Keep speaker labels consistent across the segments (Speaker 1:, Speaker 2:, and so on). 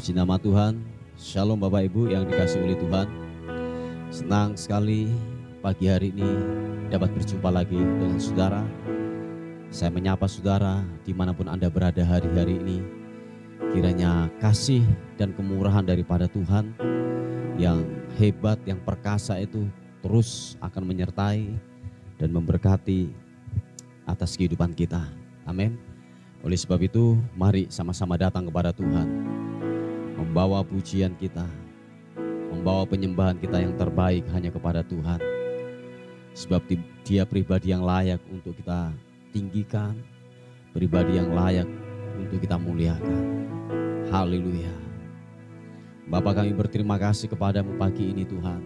Speaker 1: Puji nama Tuhan. Shalom Bapak Ibu yang dikasihi oleh Tuhan. Senang sekali pagi hari ini dapat berjumpa lagi dengan saudara. Saya menyapa saudara dimanapun Anda berada hari-hari ini. Kiranya kasih dan kemurahan daripada Tuhan yang hebat, yang perkasa itu terus akan menyertai dan memberkati atas kehidupan kita. Amin. Oleh sebab itu, mari sama-sama datang kepada Tuhan, membawa pujian kita, membawa penyembahan kita yang terbaik hanya kepada Tuhan. Sebab Dia pribadi yang layak untuk kita tinggikan, pribadi yang layak untuk kita muliakan. Haleluya. Bapa, kami berterima kasih kepadamu pagi ini Tuhan.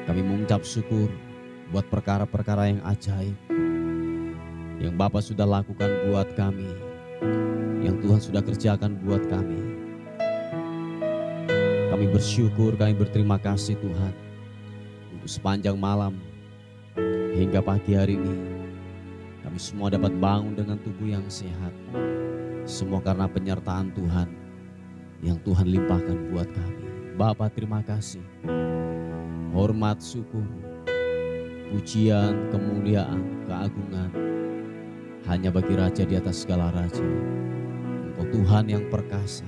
Speaker 1: Kami mengucap syukur buat perkara-perkara yang ajaib yang Bapa sudah lakukan buat kami, yang Tuhan sudah kerjakan buat kami. Kami bersyukur, kami berterima kasih Tuhan untuk sepanjang malam hingga pagi hari ini. Kami semua dapat bangun dengan tubuh yang sehat. Semua karena penyertaan Tuhan yang Tuhan limpahkan buat kami. Bapa, terima kasih. Hormat, syukur, pujian, kemuliaan, keagungan hanya bagi Raja di atas segala raja. Engkau Tuhan yang perkasa,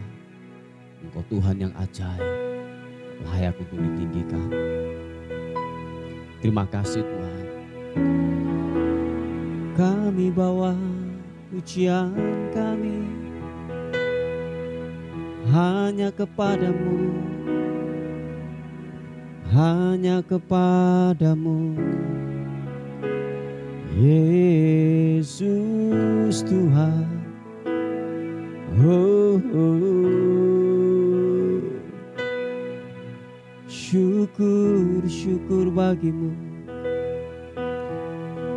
Speaker 1: Engkau Tuhan yang ajaib, layak untuk ditinggikan. Terima kasih Tuhan. Kami bawa pujian kami hanya kepadamu, hanya kepadamu, Yesus Tuhan. Oh, oh. Syukur, syukur bagimu.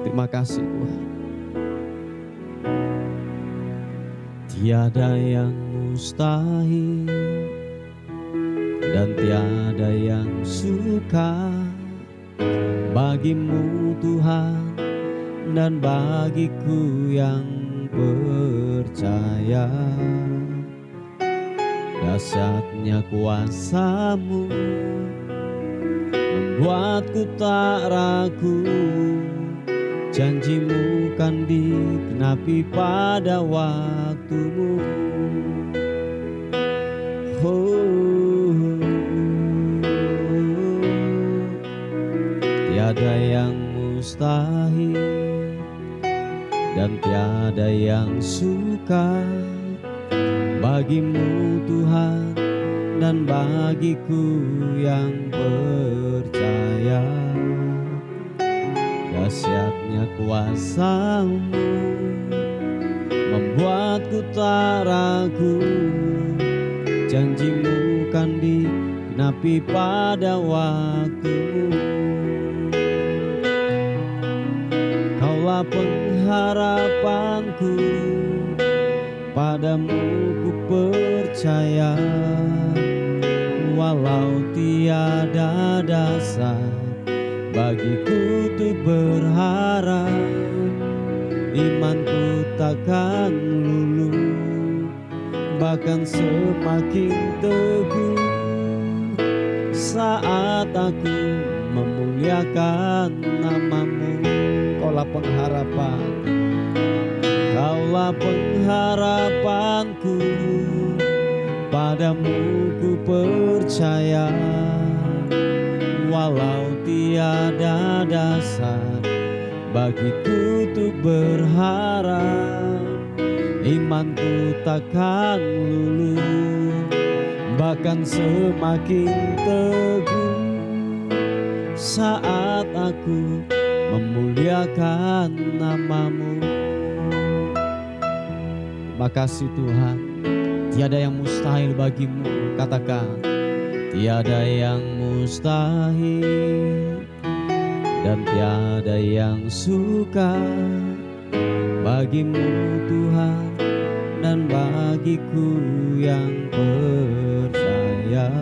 Speaker 1: Terima kasih Tuhan. Tiada yang mustahil dan tiada yang suka bagimu Tuhan, dan bagiku yang percaya. Dahsyatnya kuasa-Mu membuatku tak ragu. Janji-Mu kan digenapi pada waktu-Mu. Oh, tiada yang mustahil dan tiada yang suka bagimu Tuhan, dan bagiku yang percaya. Dahsyatnya kuasa-Mu membuatku tak ragu. Janji-Mu kan digenapi pada waktu-Mu. Kaulah pengharapanku, padamu ku percaya. Walau tiada dasar bagiku tuh berharap, imanku takkan luluh, bahkan semakin teguh saat aku memuliakan nama-Mu. Kaulah pengharapan, Kaulah pengharapanku, padamu ku percaya. Walau tiada dasar bagiku tuh berharap, imanku takkan luluh, bahkan semakin teguh saat aku memuliakan nama-Mu. Terima kasih Tuhan. Tiada yang mustahil bagimu. Katakan, tiada yang mustahil dan tiada yang suka bagimu Tuhan, dan bagiku yang percaya.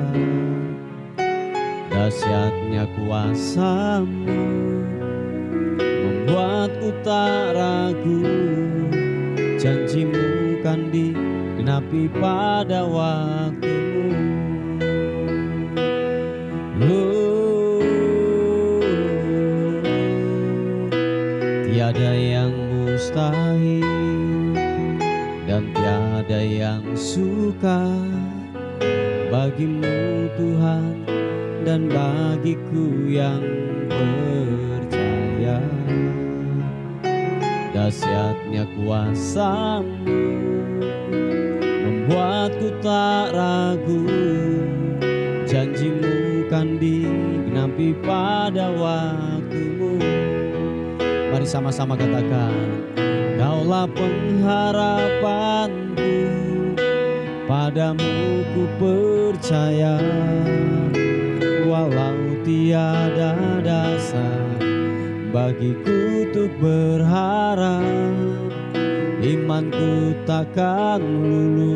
Speaker 1: Dahsyatnya kuasa-Mu membuatku tak ragu. Janji-Mu kan digenapi genapi pada waktumu. Tiada yang mustahil dan tiada yang sukar bagimu Tuhan dan bagiku yang percaya. Dahsyatnya kuasa-Mu membuatku tak ragu, janji-Mu kan digenapi pada waktu-Mu. Mari sama-sama katakan, Kaulah pengharapanku, padamu ku percaya. Walau tiada dasar bagiku untuk berharap, imanku takkan luluh,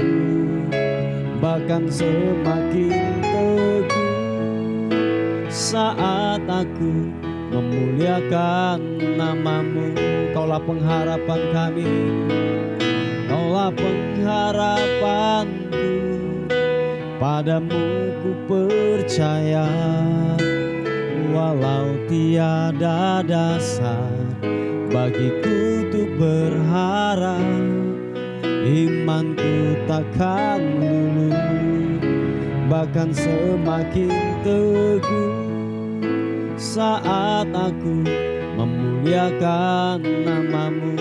Speaker 1: bahkan semakin teguh saat aku memuliakan nama-Mu. Kaulah pengharapan kami, Kaulah pengharapanku, padamu ku percaya. Walau tiada dasar bagiku untuk berharap, imanku takkan luluh, bahkan semakin teguh saat aku memuliakan nama-Mu.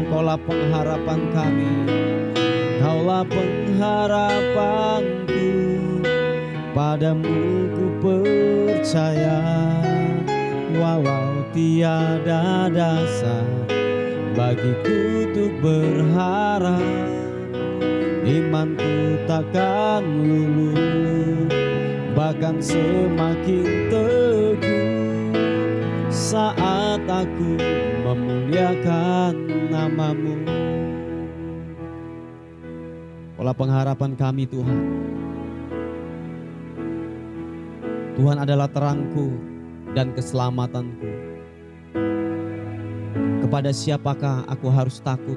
Speaker 1: Kaulah pengharapan kami, Kaulah pengharapanku, padamu ku percaya. Walau tiada dasar bagiku untuk berharap, imanku takkan luluh, bahkan semakin teguh saat aku memuliakan nama-Mu. Kaulah pengharapan kami Tuhan. Tuhan adalah terangku dan keselamatanku. Kepada siapakah aku harus takut?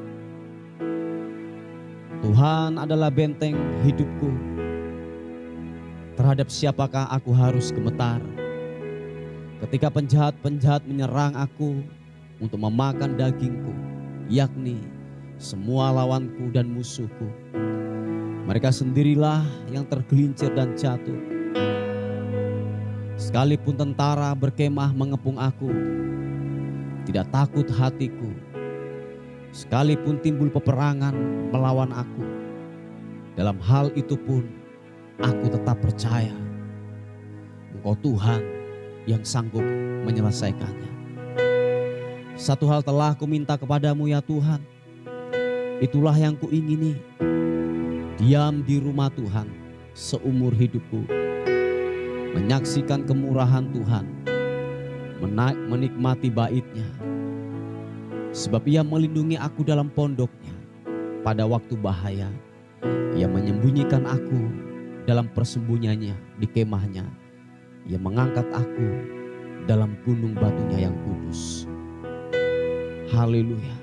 Speaker 1: Tuhan adalah benteng hidupku. Terhadap siapakah aku harus gemetar? Ketika penjahat-penjahat menyerang aku untuk memakan dagingku, yakni semua lawanku dan musuhku. Mereka sendirilah yang tergelincir dan jatuh. Sekalipun tentara berkemah mengepung aku, tidak takut hatiku. Sekalipun timbul peperangan melawan aku, dalam hal itu pun aku tetap percaya Engkau Tuhan yang sanggup menyelesaikannya. Satu hal telah kuminta kepadamu ya Tuhan, itulah yang kuingini, diam di rumah Tuhan seumur hidupku, menyaksikan kemurahan Tuhan, menikmati bait-Nya. Sebab Ia melindungi aku dalam pondok-Nya pada waktu bahaya. Ia menyembunyikan aku dalam persembunyiannya di kemahnya. Ia mengangkat aku dalam gunung batunya yang kudus. Haleluya.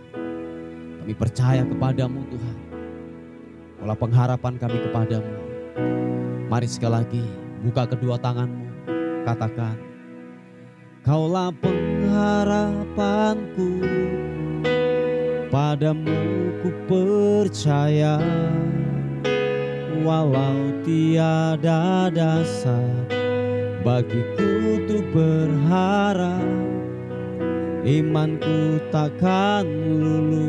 Speaker 1: Kami percaya kepadamu Tuhan. Kaulah pengharapan kami kepadamu. Mari sekali lagi buka kedua tanganmu, katakan, Kaulah pengharapanku, padamu ku percaya. Walau tiada dasar bagiku untuk berharap, imanku takkan luluh,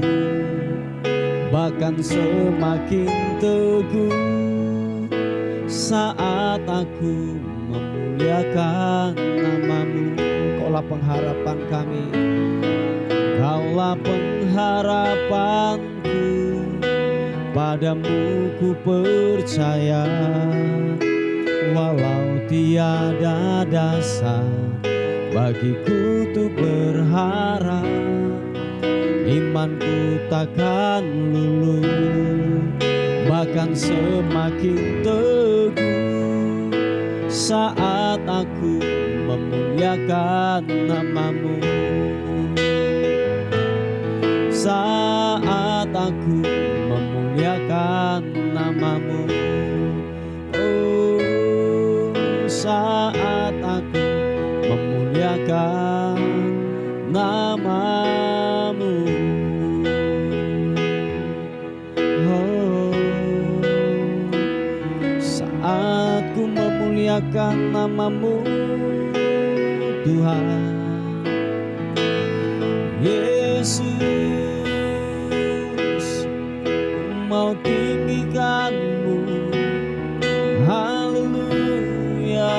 Speaker 1: bahkan semakin teguh saat aku memuliakan nama-Mu. Kaulah pengharapan kami, Kaulah pengharapanku, padamu ku percaya. Walau tiada dasar bagiku untuk berharap, imanku takkan luluh, bahkan semakin teguh saat aku memuliakan nama-Mu. Saat aku memuliakan nama-Mu. saat aku memuliakan nama-Mu. Oh, saat ku memuliakan nama-Mu Tuhan Yesus, ku mau tinggikan-Mu. Haleluya.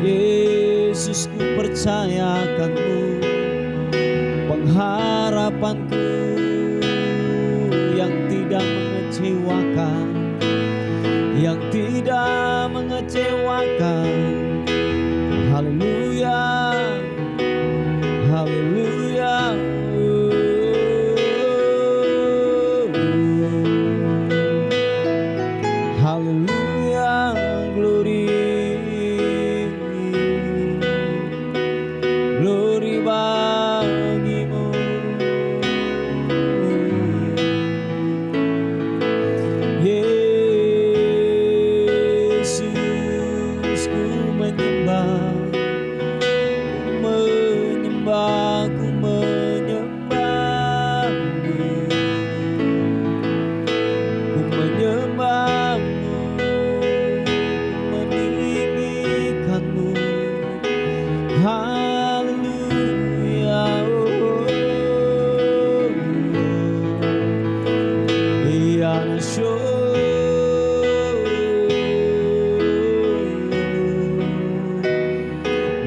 Speaker 1: Yesus, ku percayakan-Mu pengharapanku yang tidak mengecewakan, yang tidak mengecewakan. Haleluya, haleluya. Haleluya, glory, glory bagi-Mu. Yesus, ku menyembah, ku menyembah-Mu, ku menyembah-Mu, ku meninggikan-Mu. Haleluya. Iya nasyo,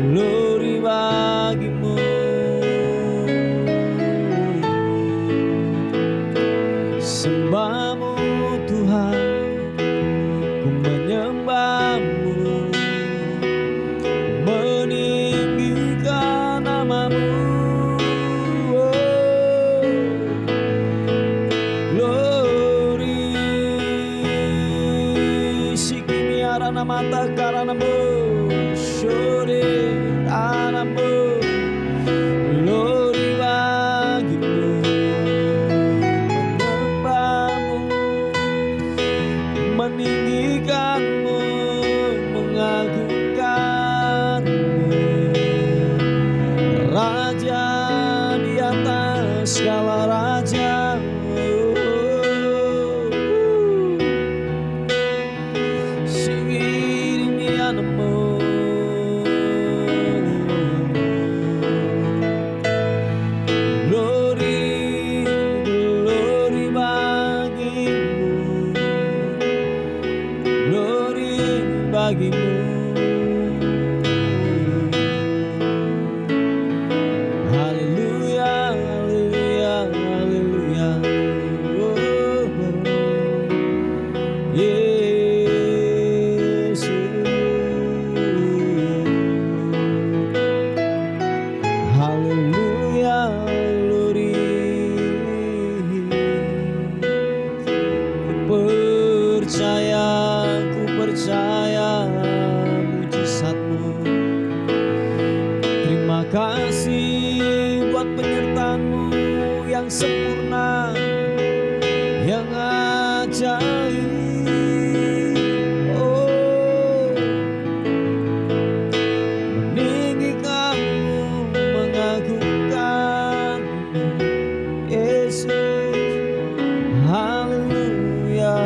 Speaker 1: glory bagi-Mu. Sembah-Mu Tuhan, ku menyembah-Mu, meninggikan nama-Mu. Oh, glory, sikimi arana mata karana-Mu, syore arana-Mu, glory bagi-Mu. Meninggikan-Mu, mengagungkan-Mu, Raja di atas segala raja. Singirimian-Mu, glory, glory bagi-Mu, glory bagi-Mu. Haleluya, haleluya, haleluya. Oh, Yesus. Haleluya, glory. Ku percaya mujizat-Mu. Terima kasih buat penyertaan-Mu yang sempurna, yang ajaib. Oh, meninggikan-Mu, mengagungkan-Mu, Yesus. Haleluya.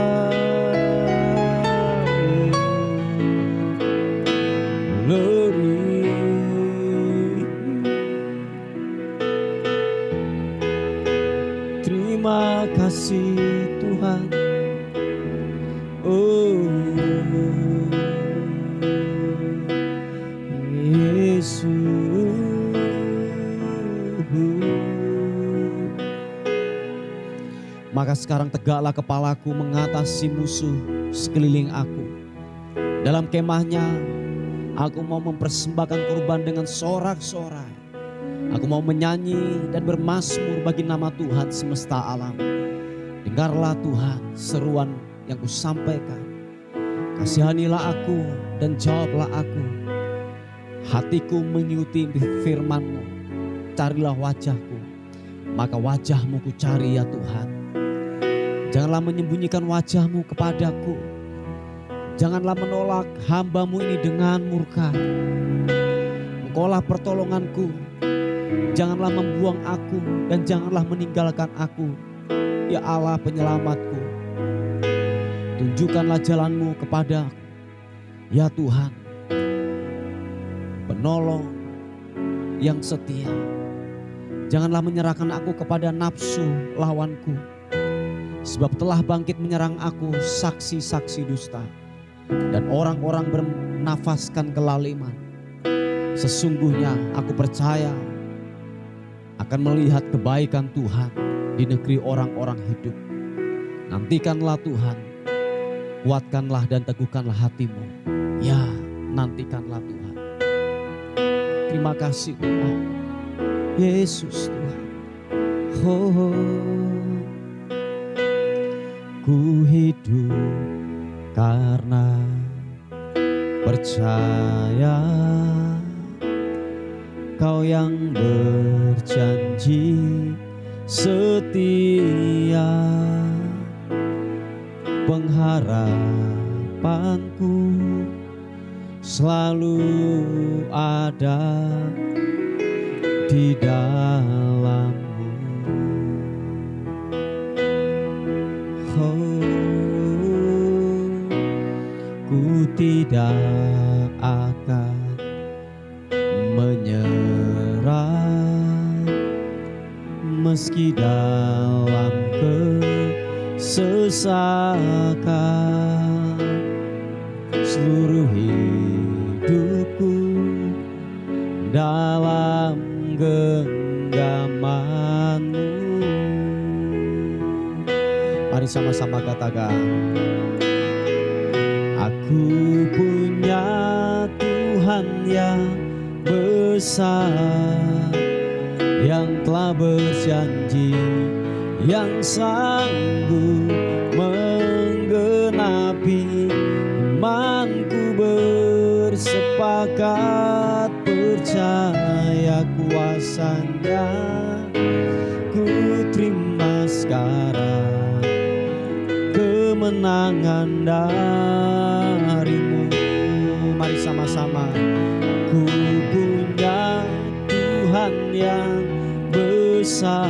Speaker 1: Glory. Terima kasih Tuhan. Oh, Yesus. Maka sekarang tegaklah kepalaku mengatasi musuh sekeliling aku. Dalam kemahnya aku mau mempersembahkan korban dengan sorak-sorai. Aku mau menyanyi dan bermazmur bagi nama Tuhan semesta alam. Dengarlah Tuhan seruan yang kusampaikan. Kasihanilah aku dan jawablah aku. Hatiku mengikuti firman-Mu. Carilah wajah-Ku. maka wajah-Mu ku cari ya Tuhan. Janganlah menyembunyikan wajah-Mu kepadaku. Janganlah menolak hamba-Mu ini dengan murka. Engkaulah pertolonganku. Janganlah membuang aku dan janganlah meninggalkan aku. Ya Allah penyelamatku. Tunjukkanlah jalan-Mu kepada aku. Ya Tuhan, penolong yang setia. Janganlah menyerahkan aku kepada nafsu lawanku. Sebab telah bangkit menyerang aku saksi-saksi dusta. Dan orang-orang bernafaskan kelaliman. Sesungguhnya aku percaya akan melihat kebaikan Tuhan di negeri orang-orang hidup. Nantikanlah Tuhan, kuatkanlah dan teguhkanlah hatimu. Ya, nantikanlah Tuhan. Terima kasih Tuhan. Yesus Tuhan. Ku hidup karena percaya Kau yang berjanji setia. Pengharapanku selalu ada di dalam-Mu. Ku tidak akan menyerah meski dalam kesesakan. Seluruh hidupku dalam genggaman-Mu. Mari sama-sama katakan, aku punya Tuhan yang besar, yang telah berjanji, yang sanggup menggenapi imanku. Bersepakat percaya kuasa-Nya, ku terima sekarang kemenangan dari-Mu. Mari sama-sama. Ku punya Tuhan yang besar,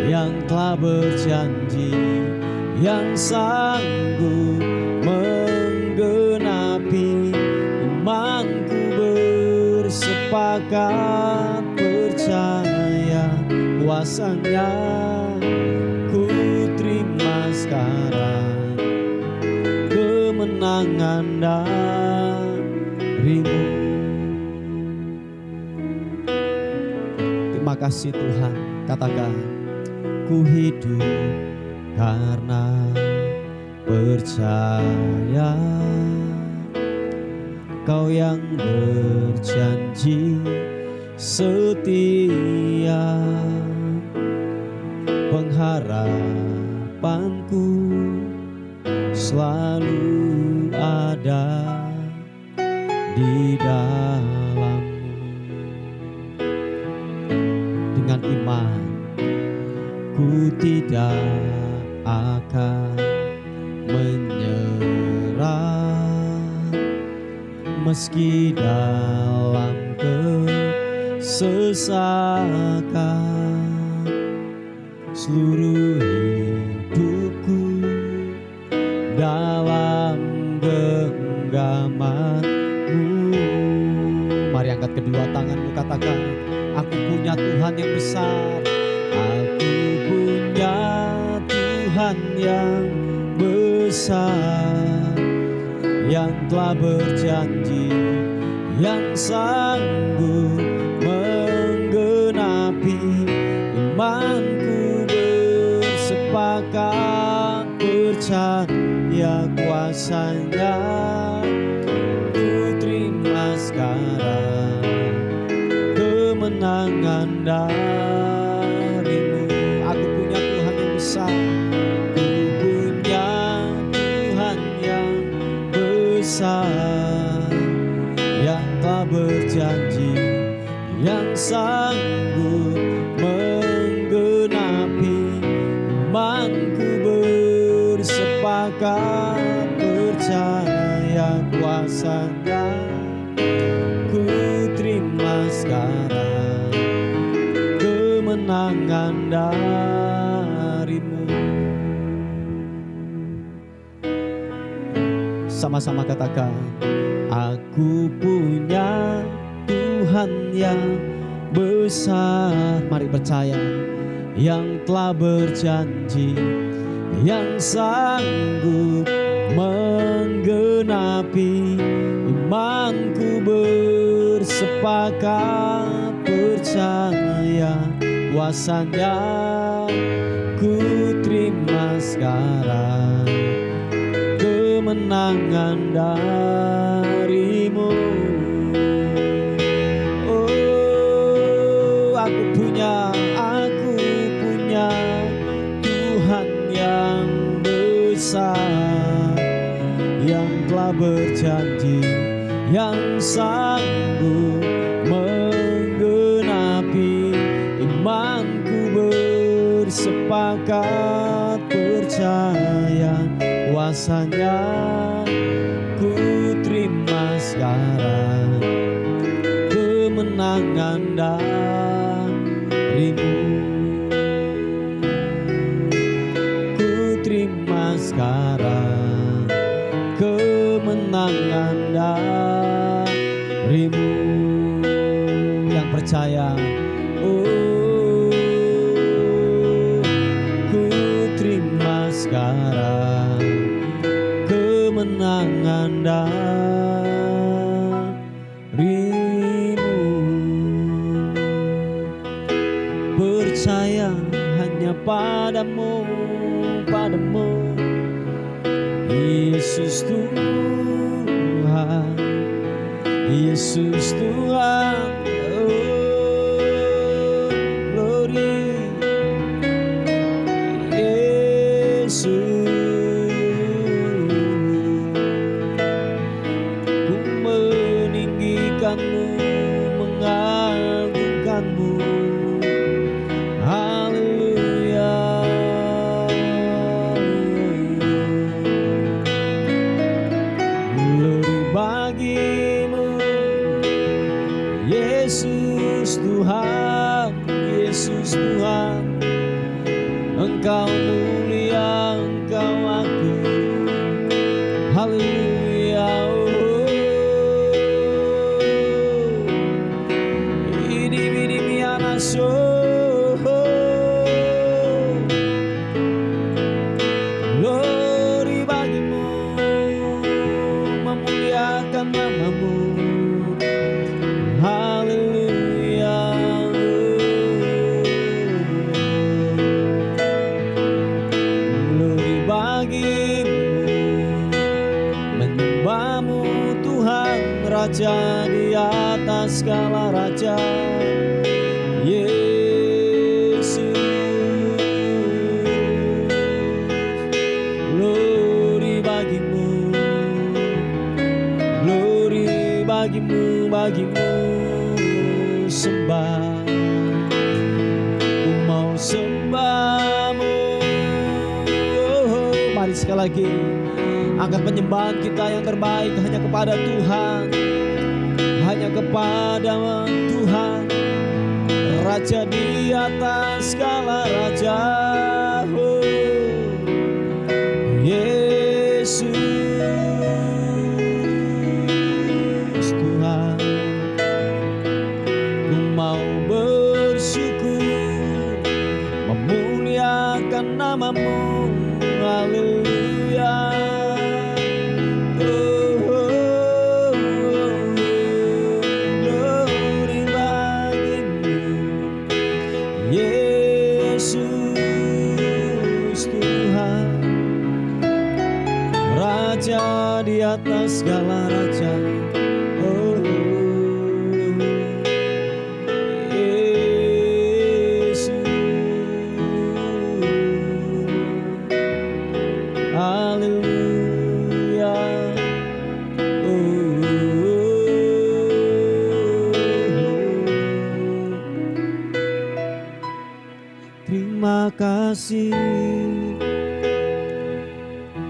Speaker 1: yang telah berjanji, yang sanggup menggenapi imanku. Bersepakat percaya kuasa-Nya, ku terima sekarang kemenangan dari-Mu. Terima kasih Tuhan. Katakan, ku hidup karena percaya Kau yang berjanji setia. Pengharapanku selalu ada di dalam-Mu. Dengan iman ku tidak akan menyerah meski dalam kesesakan. Seluruh hidupku dalam genggaman-Mu. Mari angkat kedua tanganmu, katakan, aku punya Tuhan yang besar. Aku punya Tuhan yang besar, yang telah berjanji, yang sanggup menggenapi imanku. Bersepakat percaya kuasa-Nya, ku terima sekarang kemenangan dari-Mu. Aku punya Tuhan yang besar. Ku punya Tuhan yang besar, yang telah berjanji, yang sanggup sepakat percaya kuasa-Nya. Ku terima sekarang kemenangan dari-Mu. Sama-sama katakan, aku punya Tuhan yang besar. Mari percaya, yang telah berjanji, yang sanggup menggenapi imanku. Bersepakat percaya kuasa-Nya. Ku terima sekarang kemenangan dari-Mu. Oh, aku punya Tuhan yang besar, yang telah berjanji, yang sanggup menggenapi imanku. Bersepakat percaya kuasa-Nya. Ku terima sekarang kemenangan dari-Mu. Ku terima sekarang kemenangan dari-Mu. Yang percaya, oh, ku terima sekarang kemenangan dari-Mu. Percaya hanya padamu, Yesus Tuhan, Yesus Tuhan. Oh, glory Yesus. Ku meninggikan-Mu, mengagungkan-Mu. Haleluya. Glory bagi-Mu, Yesus Tuhan, Yesus Tuhan. Engkau mulia, Engkau agung. Haleluya. Ini mianaso. Glory bagi-Mu, memuliakan nama-Mu. Haleluya. Glory bagi-Mu, menyembah-Mu Tuhan, Raja di atas segala raja. Yesus, glory bagi-Mu, glory bagi-Mu, sembah. Ku mau sembah-Mu. Oh, mari sekali lagi angkat penyembahan kita yang terbaik hanya kepada Tuhan, hanya kepada Tuhan, Raja di atas segala raja. Oh, Yesus Tuhan, ku mau bersyukur, memuliakan nama-Mu. Haleluya. Glory bagi-Mu, Yesus Tuhan, Raja di atas segala raja. Oh, Yesus. Haleluya. Oh, terima kasih,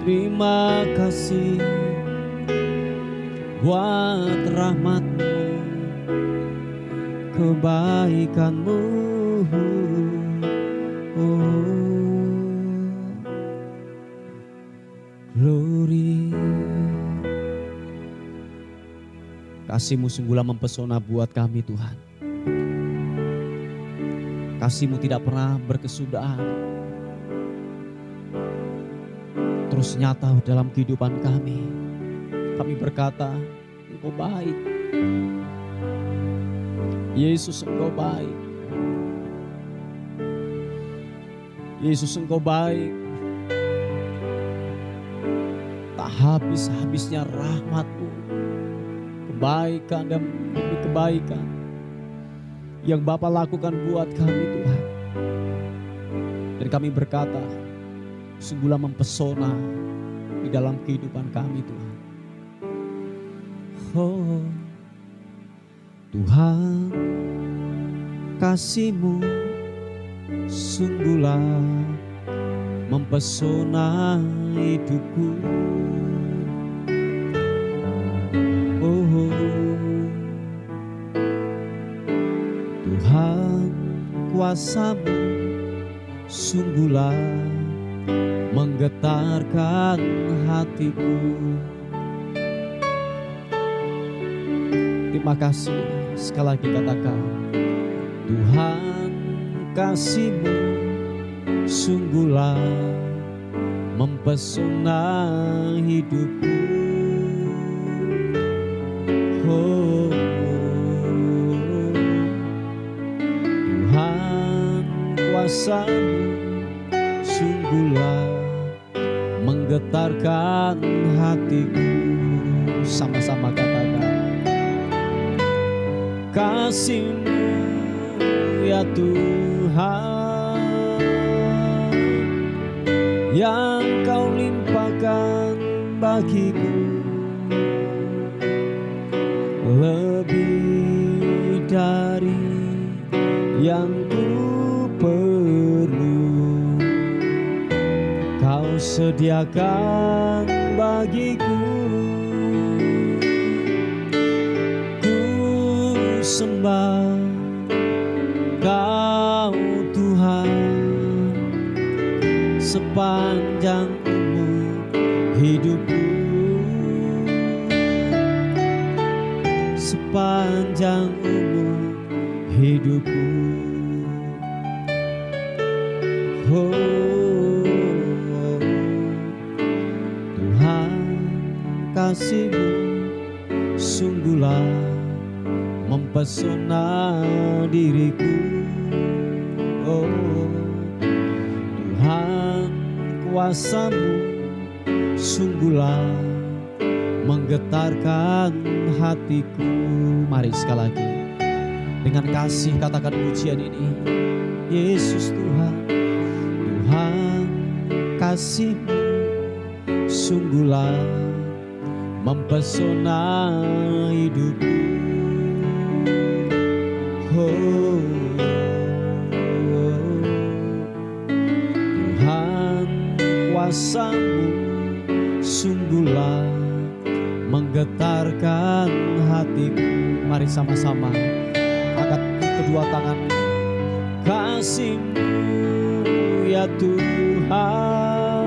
Speaker 1: Terima kasih buat rahmat-Mu, kebaikan-Mu. Glory. Kasih-Mu sungguhlah mempesona buat kami Tuhan. Kasih-Mu tidak pernah berkesudahan, terus nyata dalam kehidupan kami. Kami berkata, Engkau baik. Yesus, Engkau baik. Yesus, Engkau baik. Tak habis-habisnya rahmat-Mu, kebaikan dan demi kebaikan yang Bapa lakukan buat kami Tuhan. Dan kami berkata, sungguhlah mempesona di dalam kehidupan kami Tuhan. Oh Tuhan, kasih-Mu sungguhlah mempesona hidupku. Oh Tuhan, kuasa-Mu sungguhlah menggetarkan hatiku. Terima kasih, sekali lagi katakan, Tuhan, kasih-Mu sungguhlah mempesona hidupku. Oh Tuhan, kuasa-Mu sungguhlah menggetarkan hatiku. Sama-sama katakan, kasih-Mu ya Tuhan, yang Kau limpahkan bagiku, lebih dari yang ku perlu. Kau sediakan bagiku. Ku sembah Kau Tuhan sepanjang umur hidupku, sepanjang umur hidupku. Oh Tuhan, kasih-Mu sungguhlah mempesona diriku. Oh Tuhan, kuasa-Mu sungguhlah menggetarkan hatiku. Mari sekali lagi dengan kasih katakan pujian ini. Yesus Tuhan, Tuhan, kasih-Mu sungguhlah mempesona hidupku. Oh Tuhan, kuasa-Mu sungguhlah menggetarkan hatiku. Mari sama-sama angkat kedua tangan. Kasih-Mu ya Tuhan,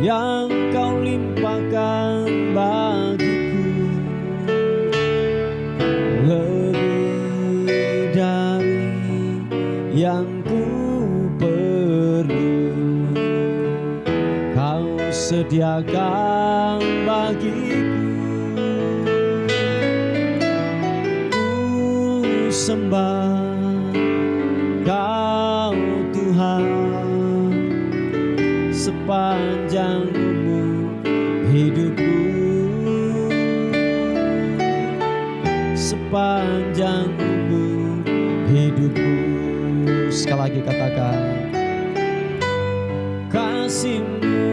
Speaker 1: yang Kau limpahkan bagiku, lebih dari yang ku perlu. Kau sediakan bagiku. Ku sembah Kau Tuhan sepanjang umur hidupku, sepanjang umur hidupku. Sekali lagi katakan, kasih-Mu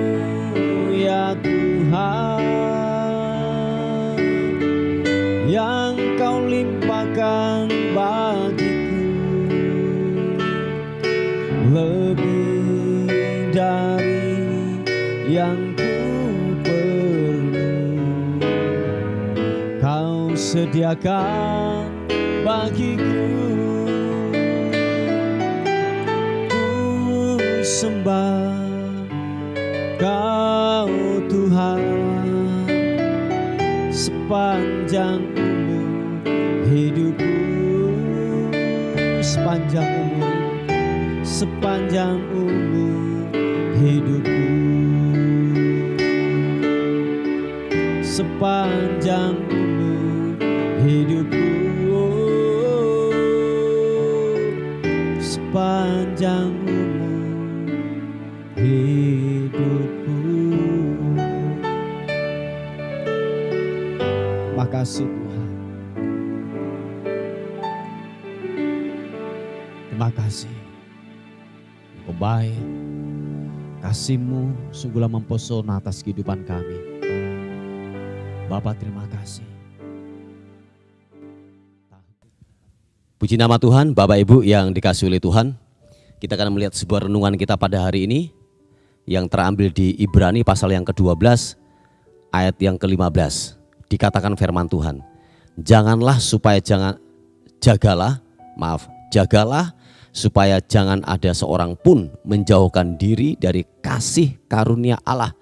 Speaker 1: ya Tuhan, yang Kau limpahkan bagiku, lebih dari yang ku perlu. Kau sediakan bagiku. Ku sembah Kau Tuhan sepanjang umur hidupku, sepanjang umur hidupku, sepanjang umur hidupku, sepanjang umur hidupku. Terima kasih Tuhan. Terima kasih. Engkau baik. Kasih-Mu sungguhlah mempesona atas kehidupan kami. Bapa, terima kasih. Puji nama Tuhan, Bapak Ibu yang dikasihi oleh Tuhan. Kita akan melihat sebuah renungan kita pada hari ini yang terambil di Ibrani pasal yang ke-12 ayat yang ke-15. Dikatakan firman Tuhan, jagalah supaya jangan ada seorang pun menjauhkan diri dari kasih karunia Allah,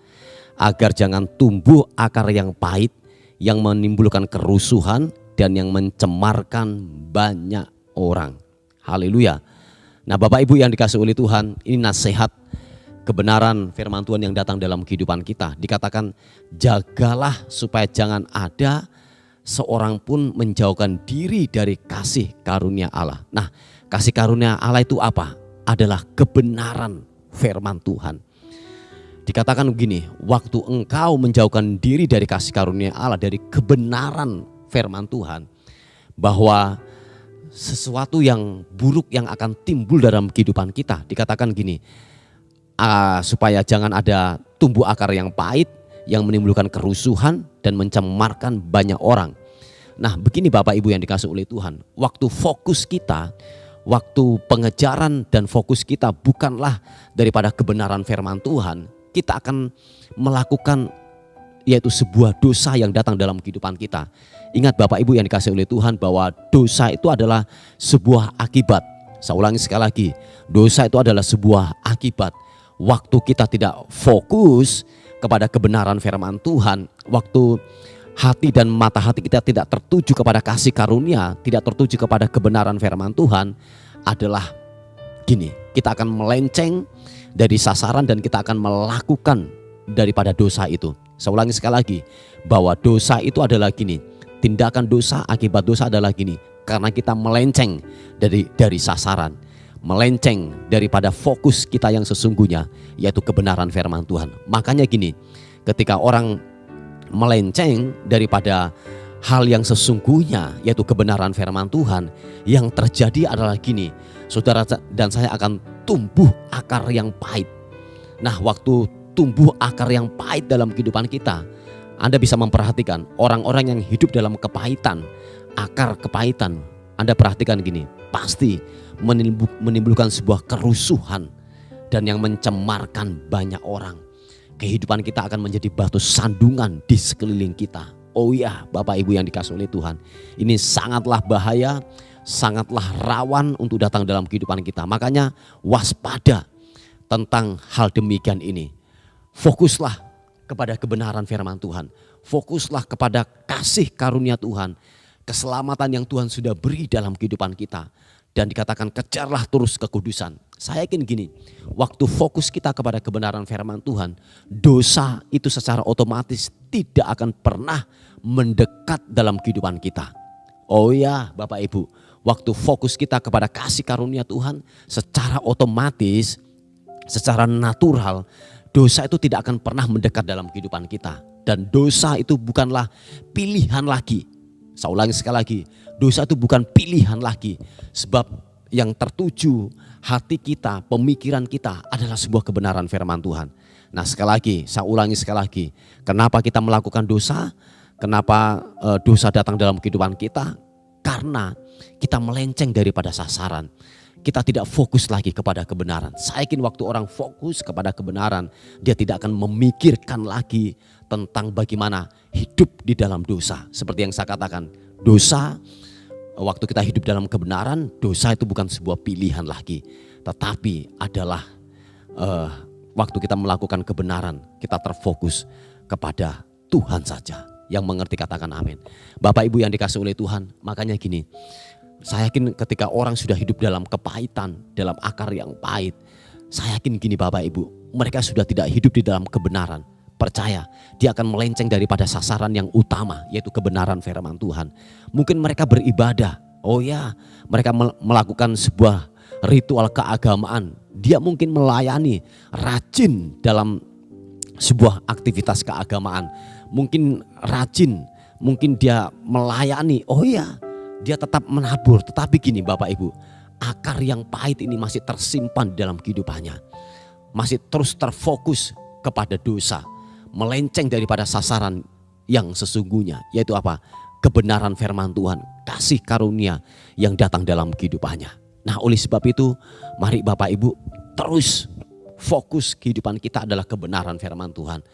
Speaker 1: agar jangan tumbuh akar yang pahit yang menimbulkan kerusuhan dan yang mencemarkan banyak orang. Haleluya. Nah, Bapak Ibu yang dikasihi oleh Tuhan, ini nasihat kebenaran firman Tuhan yang datang dalam kehidupan kita. Dikatakan jagalah supaya jangan ada seorang pun menjauhkan diri dari kasih karunia Allah. Nah, kasih karunia Allah itu apa? Adalah kebenaran firman Tuhan. Dikatakan begini, waktu engkau menjauhkan diri dari kasih karunia Allah, dari kebenaran firman Tuhan, bahwa sesuatu yang buruk yang akan timbul dalam kehidupan kita. Dikatakan gini, supaya jangan ada tumbuh akar yang pahit yang menimbulkan kerusuhan dan mencemarkan banyak orang. Nah, begini Bapak Ibu yang dikasihi oleh Tuhan, waktu fokus kita, waktu pengejaran dan fokus kita bukanlah daripada kebenaran firman Tuhan, kita akan melakukan yaitu sebuah dosa yang datang dalam kehidupan kita. Ingat Bapak Ibu yang dikasihi oleh Tuhan, bahwa dosa itu adalah sebuah akibat. Saya ulangi sekali lagi, dosa itu adalah sebuah akibat. Waktu kita tidak fokus kepada kebenaran firman Tuhan, waktu hati dan mata hati kita tidak tertuju kepada kasih karunia, tidak tertuju kepada kebenaran firman Tuhan, adalah gini, kita akan melenceng dari sasaran dan kita akan melakukan daripada dosa itu. Saya ulangi sekali lagi, bahwa dosa itu adalah gini, tindakan dosa, akibat dosa adalah gini, karena kita melenceng dari sasaran, melenceng daripada fokus kita yang sesungguhnya, yaitu kebenaran firman Tuhan. Makanya gini, ketika orang melenceng daripada hal yang sesungguhnya, yaitu kebenaran firman Tuhan, yang terjadi adalah gini, saudara dan saya akan tumbuh akar yang pahit. Nah, waktu tumbuh akar yang pahit dalam kehidupan kita, Anda bisa memperhatikan orang-orang yang hidup dalam kepahitan, akar kepahitan. Anda perhatikan gini, pasti menimbulkan sebuah kerusuhan dan yang mencemarkan banyak orang. Kehidupan kita akan menjadi batu sandungan di sekeliling kita. Oh iya, Bapak Ibu yang dikasihi oleh Tuhan, ini sangatlah bahaya, sangatlah rawan untuk datang dalam kehidupan kita. Makanya waspada tentang hal demikian ini. Fokuslah kepada kebenaran firman Tuhan. Fokuslah kepada kasih karunia Tuhan, keselamatan yang Tuhan sudah beri dalam kehidupan kita. Dan dikatakan kejarlah terus kekudusan. Saya yakin gini, waktu fokus kita kepada kebenaran firman Tuhan, dosa itu secara otomatis tidak akan pernah mendekat dalam kehidupan kita. Oh ya Bapak Ibu, waktu fokus kita kepada kasih karunia Tuhan, secara otomatis, secara natural, dosa itu tidak akan pernah mendekat dalam kehidupan kita. Dan dosa itu bukanlah pilihan lagi. Saya ulangi sekali lagi, dosa itu bukan pilihan lagi. Sebab yang tertuju hati kita, pemikiran kita adalah sebuah kebenaran firman Tuhan. Nah, sekali lagi, saya ulangi sekali lagi. Kenapa kita melakukan dosa? Kenapa dosa datang dalam kehidupan kita? Karena kita melenceng daripada sasaran. kita tidak fokus lagi kepada kebenaran. Saya yakin waktu orang fokus kepada kebenaran, dia tidak akan memikirkan lagi tentang bagaimana hidup di dalam dosa. Seperti yang saya katakan, dosa, waktu kita hidup dalam kebenaran, dosa itu bukan sebuah pilihan lagi, tetapi adalah waktu kita melakukan kebenaran, kita terfokus kepada Tuhan saja. Yang mengerti katakan amin. Bapak Ibu yang dikasih oleh Tuhan, makanya gini, saya yakin ketika orang sudah hidup dalam kepahitan, dalam akar yang pahit, saya yakin gini Bapak Ibu, mereka sudah tidak hidup di dalam kebenaran. Percaya, dia akan melenceng daripada sasaran yang utama, yaitu kebenaran firman Tuhan. Mungkin mereka beribadah, oh ya, mereka melakukan sebuah ritual keagamaan. Dia mungkin melayani, rajin dalam sebuah aktivitas keagamaan. Mungkin rajin, mungkin dia melayani, oh ya, dia tetap menabur. Tetapi gini Bapak Ibu, akar yang pahit ini masih tersimpan dalam kehidupannya. Masih terus terfokus kepada dosa, melenceng daripada sasaran yang sesungguhnya, yaitu apa? Kebenaran firman Tuhan, kasih karunia yang datang dalam kehidupannya. Nah, oleh sebab itu, mari Bapak Ibu terus fokus kehidupan kita adalah kebenaran firman Tuhan.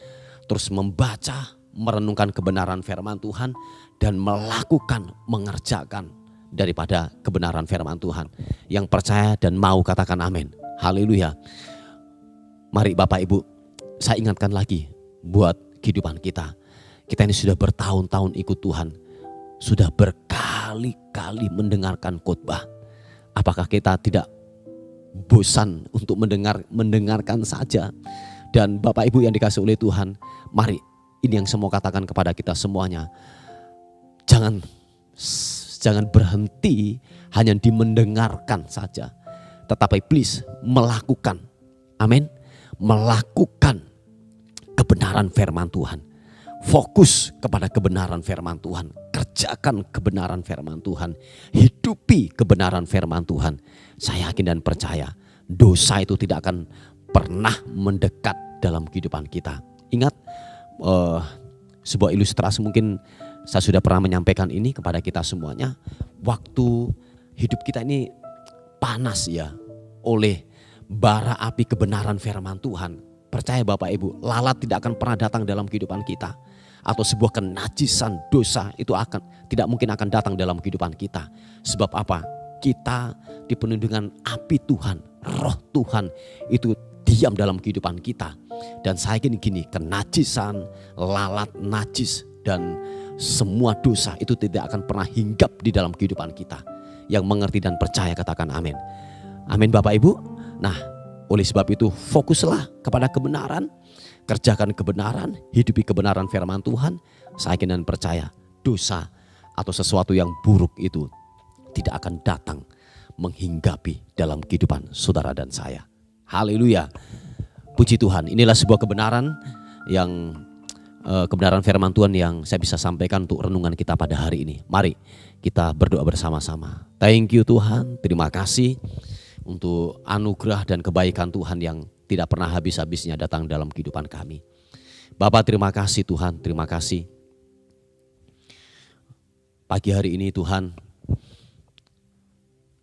Speaker 1: Terus membaca, merenungkan kebenaran firman Tuhan dan melakukan, mengerjakan daripada kebenaran firman Tuhan. Yang percaya dan mau katakan amin. Haleluya. Mari Bapak Ibu, saya ingatkan lagi buat kehidupan kita. Kita ini sudah bertahun-tahun ikut Tuhan. Sudah berkali-kali mendengarkan khotbah. Apakah kita tidak bosan untuk mendengarkan saja? Dan Bapak Ibu yang dikasih oleh Tuhan, mari ini yang saya mau katakan kepada kita semuanya. Jangan berhenti hanya di mendengarkan saja, tetapi please melakukan. Amin. Melakukan kebenaran firman Tuhan. Fokus kepada kebenaran firman Tuhan. Kerjakan kebenaran firman Tuhan. Hidupi kebenaran firman Tuhan. Saya yakin dan percaya dosa itu tidak akan pernah mendekat dalam kehidupan kita. Ingat sebuah ilustrasi, mungkin saya sudah pernah menyampaikan ini kepada kita semuanya. Waktu hidup kita ini panas ya oleh bara api kebenaran firman Tuhan. Percaya Bapak Ibu, lalat tidak akan pernah datang dalam kehidupan kita. Atau sebuah kenajisan dosa itu tidak mungkin akan datang dalam kehidupan kita. Sebab apa? Kita dipenuhi dengan api Tuhan, roh Tuhan itu diam dalam kehidupan kita. Dan saya yakin gini, kenajisan, lalat najis dan semua dosa itu tidak akan pernah hinggap di dalam kehidupan kita. Yang mengerti dan percaya katakan amin. Amin Bapak Ibu. Nah, oleh sebab itu fokuslah kepada kebenaran, kerjakan kebenaran, hidupi kebenaran firman Tuhan. Saya yakin dan percaya dosa atau sesuatu yang buruk itu tidak akan datang menghinggapi dalam kehidupan saudara dan saya. Haleluya. Puji Tuhan, inilah sebuah kebenaran yang kebenaran firman Tuhan yang saya bisa sampaikan untuk renungan kita pada hari ini. Mari kita berdoa bersama-sama. Thank you Tuhan, terima kasih untuk anugerah dan kebaikan Tuhan yang tidak pernah habis-habisnya datang dalam kehidupan kami. Bapak terima kasih Tuhan, terima kasih. Pagi hari ini Tuhan,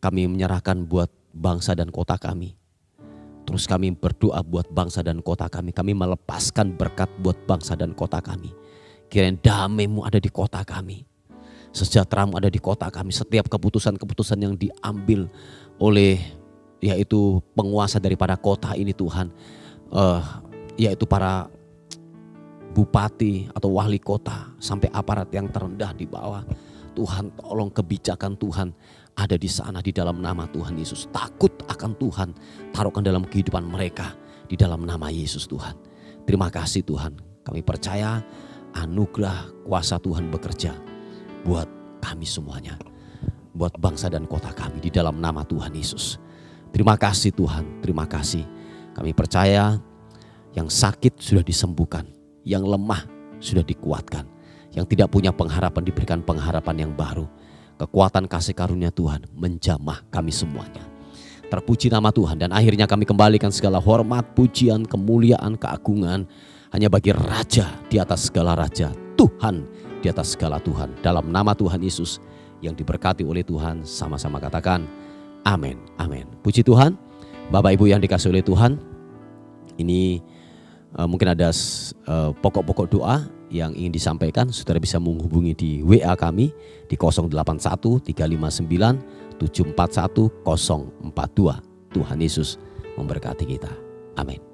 Speaker 1: kami menyerahkan buat bangsa dan kota kami. Terus kami berdoa buat bangsa dan kota kami. Kami melepaskan berkat buat bangsa dan kota kami. Kiranya damai-Mu ada di kota kami. Sejahtera-Mu ada di kota kami. Setiap keputusan-keputusan yang diambil oleh yaitu penguasa daripada kota ini Tuhan. Yaitu para bupati atau wali kota sampai aparat yang terendah di bawah. Tuhan tolong kebijakan Tuhan ada di sana di dalam nama Tuhan Yesus. Takut akan Tuhan taruhkan dalam kehidupan mereka di dalam nama Yesus Tuhan. Terima kasih Tuhan. Kami percaya anugerah kuasa Tuhan bekerja buat kami semuanya. Buat bangsa dan kota kami di dalam nama Tuhan Yesus. Terima kasih Tuhan, terima kasih. Kami percaya yang sakit sudah disembuhkan, yang lemah sudah dikuatkan, yang tidak punya pengharapan diberikan pengharapan yang baru. Kekuatan kasih karunia Tuhan menjamah kami semuanya. Terpuji nama Tuhan dan akhirnya kami kembalikan segala hormat, pujian, kemuliaan, keagungan hanya bagi Raja di atas segala Raja, Tuhan di atas segala Tuhan. Dalam nama Tuhan Yesus yang diberkati oleh Tuhan, sama-sama katakan Amin. Amin. Puji Tuhan. Bapak Ibu yang dikasihi oleh Tuhan, ini mungkin ada pokok-pokok doa yang ingin disampaikan. Saudara bisa menghubungi di WA kami di 081 359 741 042. Tuhan Yesus memberkati kita. Amin.